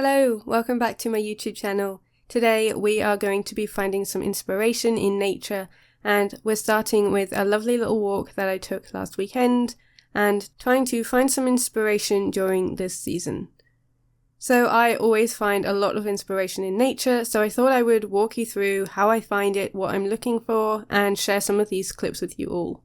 Hello, welcome back to my YouTube channel. Today we are going to be finding some inspiration in nature, and we're starting with a lovely little walk that I took last weekend and trying to find some inspiration during this season. So I always find a lot of inspiration in nature, so I thought I would walk you through how I find it, what I'm looking for, and share some of these clips with you all.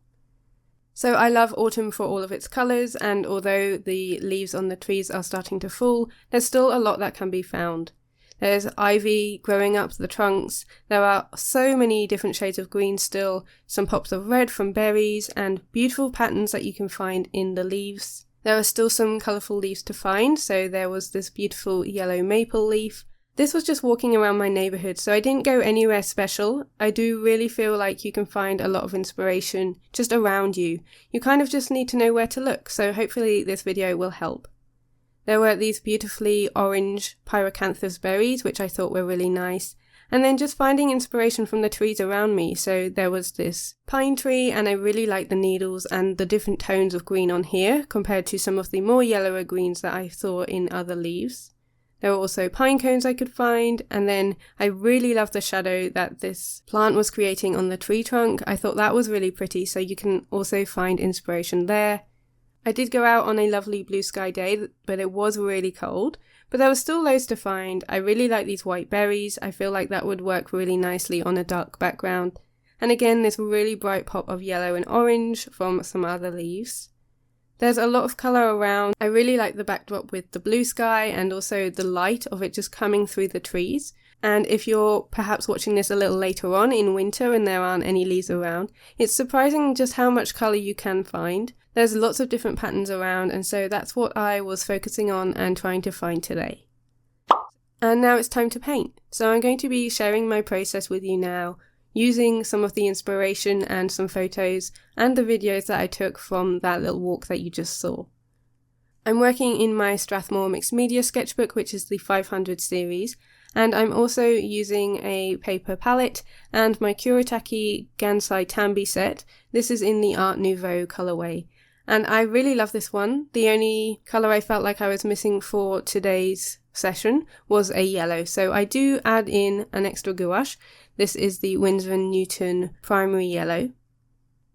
So I love autumn for all of its colours, and although the leaves on the trees are starting to fall, there's still a lot that can be found. There's ivy growing up the trunks, there are so many different shades of green still, some pops of red from berries, and beautiful patterns that you can find in the leaves. There are still some colourful leaves to find, so there was this beautiful yellow maple leaf. This was just walking around my neighbourhood, so I didn't go anywhere special. I do really feel like you can find a lot of inspiration just around you. You kind of just need to know where to look, so hopefully this video will help. There were these beautifully orange pyracanthus berries, which I thought were really nice. And then just finding inspiration from the trees around me. So there was this pine tree, and I really liked the needles and the different tones of green on here compared to some of the more yellower greens that I saw in other leaves. There were also pine cones I could find, and then I really loved the shadow that this plant was creating on the tree trunk. I thought that was really pretty, so you can also find inspiration there. I did go out on a lovely blue sky day, but it was really cold. But there was still loads to find. I really like these white berries. I feel like that would work really nicely on a dark background. And again, this really bright pop of yellow and orange from some other leaves. There's a lot of colour around. I really like the backdrop with the blue sky and also the light of it just coming through the trees. And if you're perhaps watching this a little later on in winter and there aren't any leaves around, it's surprising just how much colour you can find. There's lots of different patterns around, and so that's what I was focusing on and trying to find today. And now it's time to paint. So I'm going to be sharing my process with you now, using some of the inspiration and some photos and the videos that I took from that little walk that you just saw. I'm working in my Strathmore Mixed Media sketchbook, which is the 500 series, and I'm also using a paper palette and my Kuretake Gansai Tambi set. This is in the Art Nouveau colourway. And I really love this one. The only colour I felt like I was missing for today's session was a yellow, so I do add in an extra gouache. This is the Winsor Newton Primary Yellow.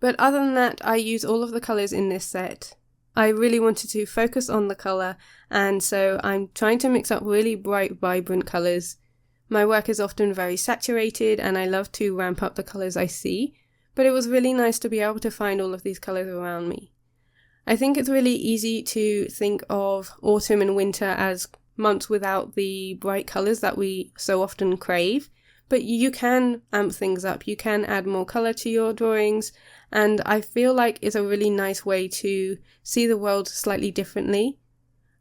But other than that, I use all of the colours in this set. I really wanted to focus on the colour, and so I'm trying to mix up really bright, vibrant colours. My work is often very saturated, and I love to ramp up the colours I see, but it was really nice to be able to find all of these colours around me. I think it's really easy to think of autumn and winter as months without the bright colours that we so often crave, but you can amp things up, you can add more colour to your drawings, and I feel like it's a really nice way to see the world slightly differently.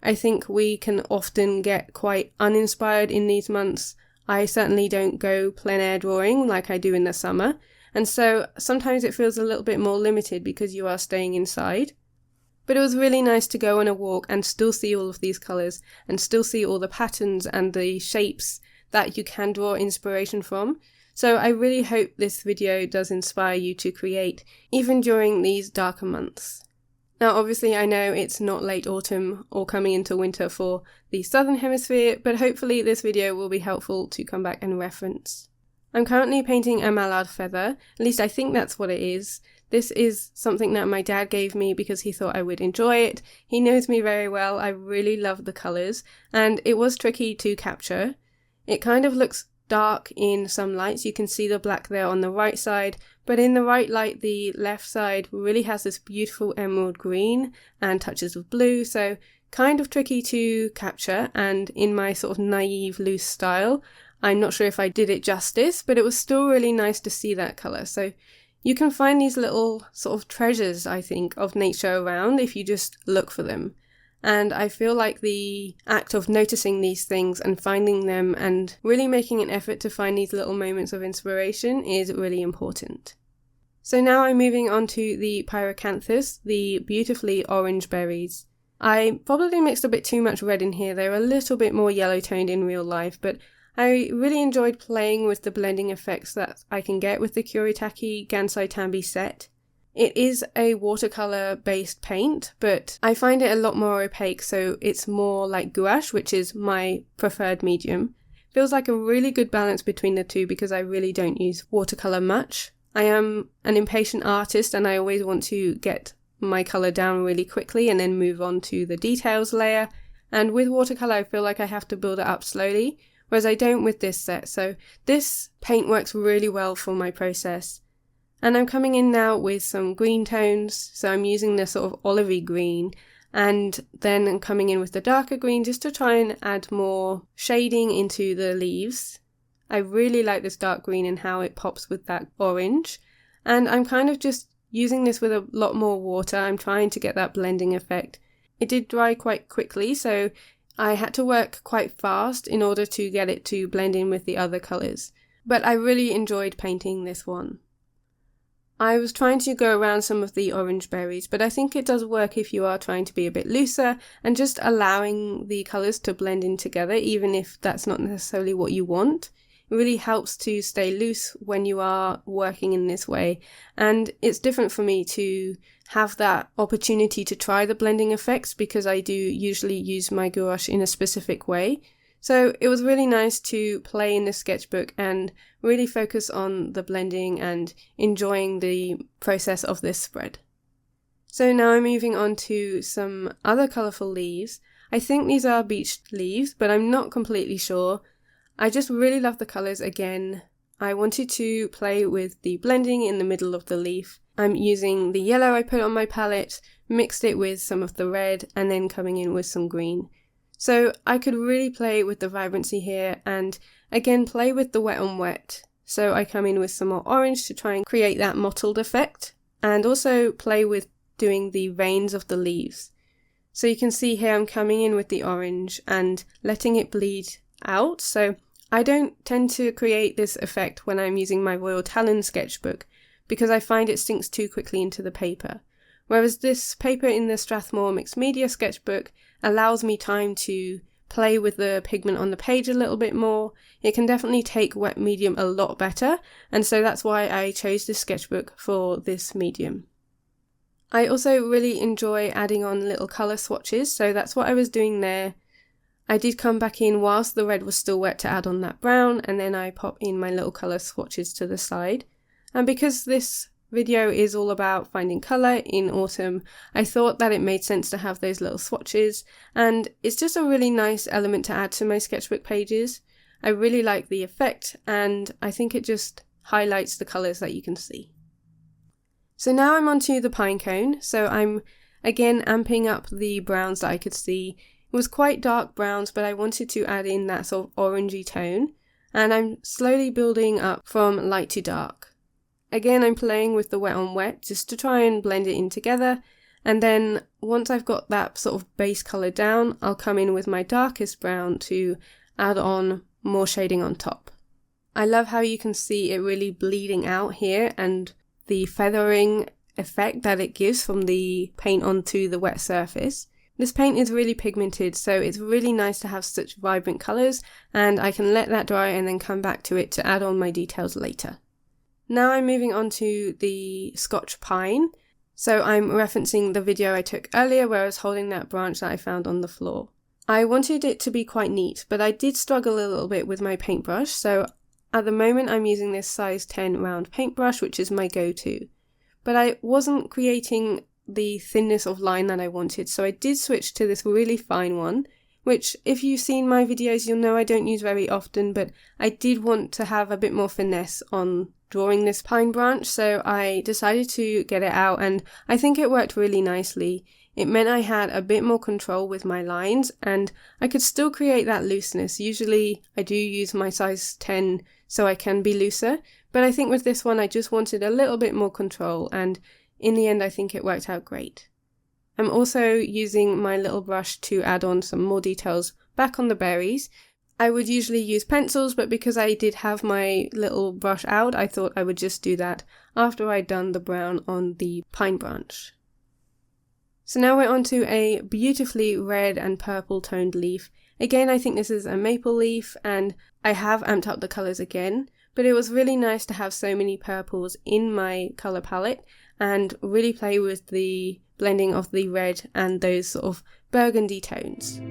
I think we can often get quite uninspired in these months. I certainly don't go plein air drawing like I do in the summer, and so sometimes it feels a little bit more limited because you are staying inside. But it was really nice to go on a walk and still see all of these colours and still see all the patterns and the shapes that you can draw inspiration from. So I really hope this video does inspire you to create, even during these darker months. Now obviously I know it's not late autumn or coming into winter for the southern hemisphere, but hopefully this video will be helpful to come back and reference. I'm currently painting a mallard feather, at least I think that's what it is. This is something that my dad gave me because he thought I would enjoy it. He knows me very well, I really love the colours, and it was tricky to capture. It kind of looks dark in some lights, you can see the black there on the right side, but in the right light the left side really has this beautiful emerald green and touches of blue, so kind of tricky to capture, and in my sort of naive loose style, I'm not sure if I did it justice, but it was still really nice to see that colour. So you can find these little sort of treasures, I think, of nature around if you just look for them. And I feel like the act of noticing these things and finding them and really making an effort to find these little moments of inspiration is really important. So now I'm moving on to the pyracanthus, the beautifully orange berries. I probably mixed a bit too much red in here, they're a little bit more yellow toned in real life, but I really enjoyed playing with the blending effects that I can get with the Kuretake Gansai Tambi set. It is a watercolour based paint, but I find it a lot more opaque, so it's more like gouache, which is my preferred medium. Feels like a really good balance between the two because I really don't use watercolour much. I am an impatient artist and I always want to get my colour down really quickly and then move on to the details layer. And with watercolour I feel like I have to build it up slowly, whereas I don't with this set. So this paint works really well for my process. And I'm coming in now with some green tones, so I'm using this sort of olivey green, and then I'm coming in with the darker green just to try and add more shading into the leaves. I really like this dark green and how it pops with that orange, and I'm kind of just using this with a lot more water. I'm trying to get that blending effect. It did dry quite quickly, so I had to work quite fast in order to get it to blend in with the other colours, but I really enjoyed painting this one. I was trying to go around some of the orange berries, but I think it does work if you are trying to be a bit looser and just allowing the colours to blend in together, even if that's not necessarily what you want. It really helps to stay loose when you are working in this way, and it's different for me to have that opportunity to try the blending effects because I do usually use my gouache in a specific way. So it was really nice to play in the sketchbook and really focus on the blending and enjoying the process of this spread. So now I'm moving on to some other colourful leaves. I think these are beached leaves, but I'm not completely sure. I just really love the colours again. I wanted to play with the blending in the middle of the leaf. I'm using the yellow I put on my palette, mixed it with some of the red, and then coming in with some green. So I could really play with the vibrancy here and again play with the wet on wet. So I come in with some more orange to try and create that mottled effect and also play with doing the veins of the leaves. So you can see here I'm coming in with the orange and letting it bleed out. So I don't tend to create this effect when I'm using my Royal Talon sketchbook because I find it sinks too quickly into the paper. Whereas this paper in the Strathmore Mixed Media sketchbook allows me time to play with the pigment on the page a little bit more. It can definitely take wet medium a lot better, and so that's why I chose this sketchbook for this medium. I also really enjoy adding on little colour swatches, so that's what I was doing there. I did come back in whilst the red was still wet to add on that brown, and then I pop in my little colour swatches to the side. And because this video is all about finding colour in autumn, I thought that it made sense to have those little swatches, and it's just a really nice element to add to my sketchbook pages. I really like the effect, and I think it just highlights the colours that you can see. So now I'm onto the pine cone, so I'm again amping up the browns that I could see. It was quite dark browns, but I wanted to add in that sort of orangey tone, and I'm slowly building up from light to dark. Again, I'm playing with the wet on wet just to try and blend it in together, and then once I've got that sort of base colour down, I'll come in with my darkest brown to add on more shading on top. I love how you can see it really bleeding out here and the feathering effect that it gives from the paint onto the wet surface. This paint is really pigmented, so it's really nice to have such vibrant colours, and I can let that dry and then come back to it to add on my details later. Now I'm moving on to the Scotch pine. So I'm referencing the video I took earlier where I was holding that branch that I found on the floor. I wanted it to be quite neat, but I did struggle a little bit with my paintbrush, so at the moment I'm using this size 10 round paintbrush, which is my go-to. But I wasn't creating the thinness of line that I wanted, so I did switch to this really fine one, which if you've seen my videos you'll know I don't use very often, but I did want to have a bit more finesse on drawing this pine branch, so I decided to get it out, and I think it worked really nicely. It meant I had a bit more control with my lines, and I could still create that looseness. Usually I do use my size 10 so I can be looser, but I think with this one I just wanted a little bit more control, and in the end I think it worked out great. I'm also using my little brush to add on some more details back on the berries. I would usually use pencils, but because I did have my little brush out, I thought I would just do that after I'd done the brown on the pine branch. So now we're onto a beautifully red and purple toned leaf. Again, I think this is a maple leaf, and I have amped up the colours again, but it was really nice to have so many purples in my colour palette, and really play with the blending of the red and those sort of burgundy tones.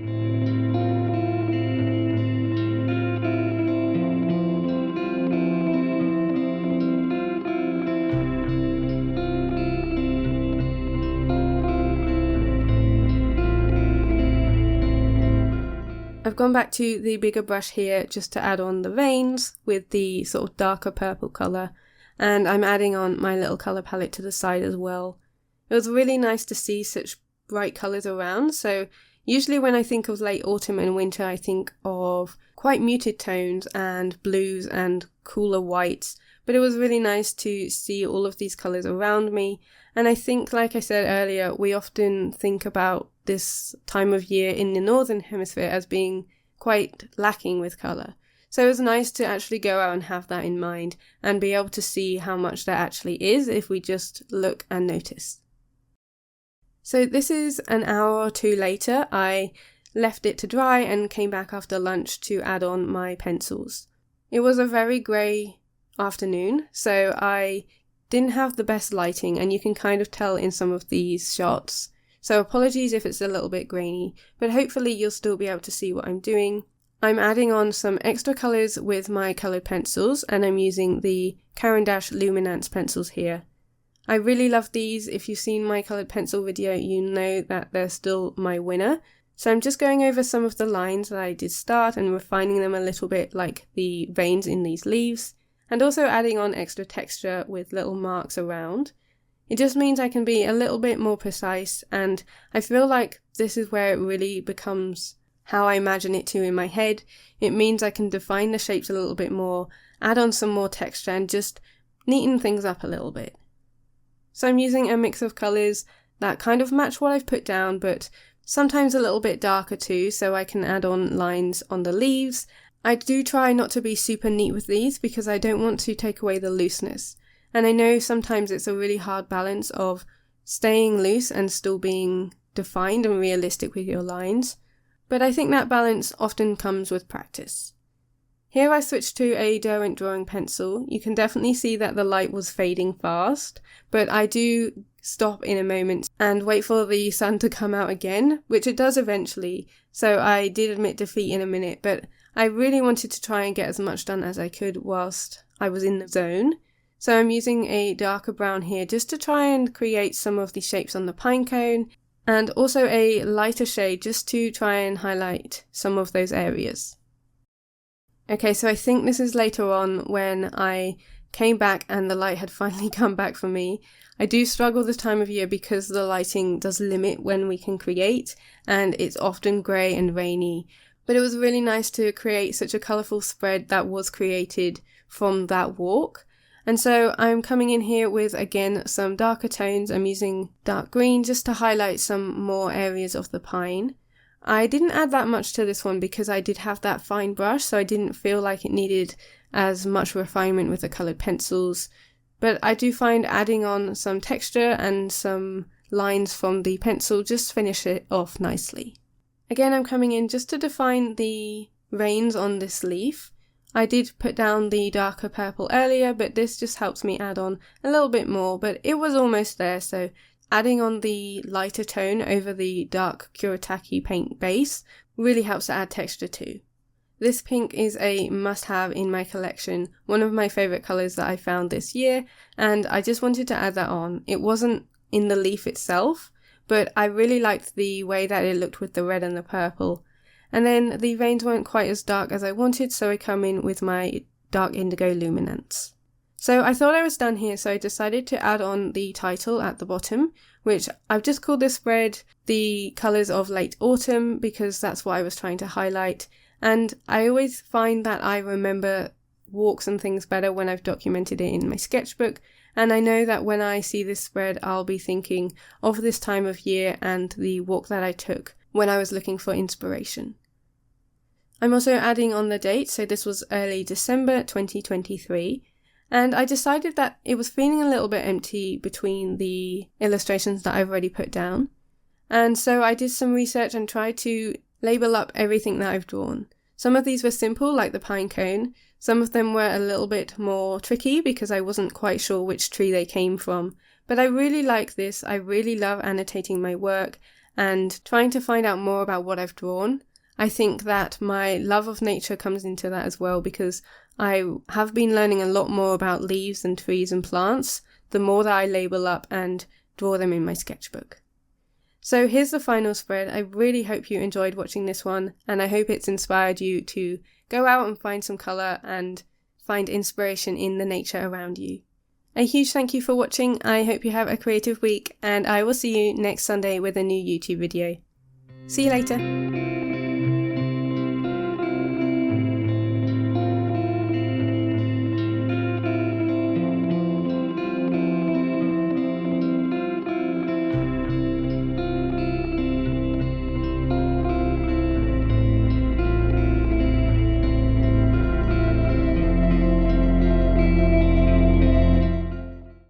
I've gone back to the bigger brush here just to add on the veins with the sort of darker purple colour, and I'm adding on my little colour palette to the side as well. It was really nice to see such bright colours around, so usually when I think of late autumn and winter I think of quite muted tones and blues and cooler whites, but it was really nice to see all of these colours around me, and I think, like I said earlier, we often think about this time of year in the northern hemisphere as being quite lacking with colour. So it was nice to actually go out and have that in mind and be able to see how much there actually is if we just look and notice. So this is an hour or two later. I left it to dry and came back after lunch to add on my pencils. It was a very grey afternoon, so I didn't have the best lighting, and you can kind of tell in some of these shots. So apologies if it's a little bit grainy, but hopefully you'll still be able to see what I'm doing. I'm adding on some extra colours with my coloured pencils, and I'm using the Caran Luminance pencils here. I really love these. If you've seen my coloured pencil video, you know that they're still my winner. So I'm just going over some of the lines that I did start and refining them a little bit, like the veins in these leaves, and also adding on extra texture with little marks around. It just means I can be a little bit more precise, and I feel like this is where it really becomes how I imagine it to in my head. It means I can define the shapes a little bit more, add on some more texture, and just neaten things up a little bit. So I'm using a mix of colours that kind of match what I've put down, but sometimes a little bit darker too, so I can add on lines on the leaves. I do try not to be super neat with these because I don't want to take away the looseness. And I know sometimes it's a really hard balance of staying loose and still being defined and realistic with your lines, but I think that balance often comes with practice. Here I switched to a Derwent drawing pencil. You can definitely see that the light was fading fast, but I do stop in a moment and wait for the sun to come out again, which it does eventually, so I did admit defeat in a minute, but I really wanted to try and get as much done as I could whilst I was in the zone. So I'm using a darker brown here just to try and create some of the shapes on the pine cone, and also a lighter shade just to try and highlight some of those areas. Okay, so I think this is later on when I came back and the light had finally come back for me. I do struggle this time of year because the lighting does limit when we can create, and it's often grey and rainy, but it was really nice to create such a colourful spread that was created from that walk. And so I'm coming in here with, again, some darker tones. I'm using dark green just to highlight some more areas of the pine. I didn't add that much to this one because I did have that fine brush, so I didn't feel like it needed as much refinement with the coloured pencils. But I do find adding on some texture and some lines from the pencil just finish it off nicely. Again, I'm coming in just to define the veins on this leaf. I did put down the darker purple earlier, but this just helps me add on a little bit more, but it was almost there, so adding on the lighter tone over the dark Kuretake paint base really helps to add texture too. This pink is a must-have in my collection, one of my favourite colours that I found this year, and I just wanted to add that on. It wasn't in the leaf itself, but I really liked the way that it looked with the red and the purple. And then the veins weren't quite as dark as I wanted, so I come in with my dark indigo luminance. So I thought I was done here, so I decided to add on the title at the bottom, which I've just called this spread the colours of late autumn because that's what I was trying to highlight. And I always find that I remember walks and things better when I've documented it in my sketchbook, and I know that when I see this spread I'll be thinking of this time of year and the walk that I took when I was looking for inspiration. I'm also adding on the date, so this was early December 2023, and I decided that it was feeling a little bit empty between the illustrations that I've already put down, and so I did some research and tried to label up everything that I've drawn. Some of these were simple, like the pine cone. Some of them were a little bit more tricky because I wasn't quite sure which tree they came from, But I really like this. I really love annotating my work and trying to find out more about what I've drawn. I think that my love of nature comes into that as well, because I have been learning a lot more about leaves and trees and plants the more that I label up and draw them in my sketchbook. So here's the final spread. I really hope you enjoyed watching this one, and I hope it's inspired you to go out and find some colour and find inspiration in the nature around you. A huge thank you for watching. I hope you have a creative week, and I will see you next Sunday with a new YouTube video. See you later.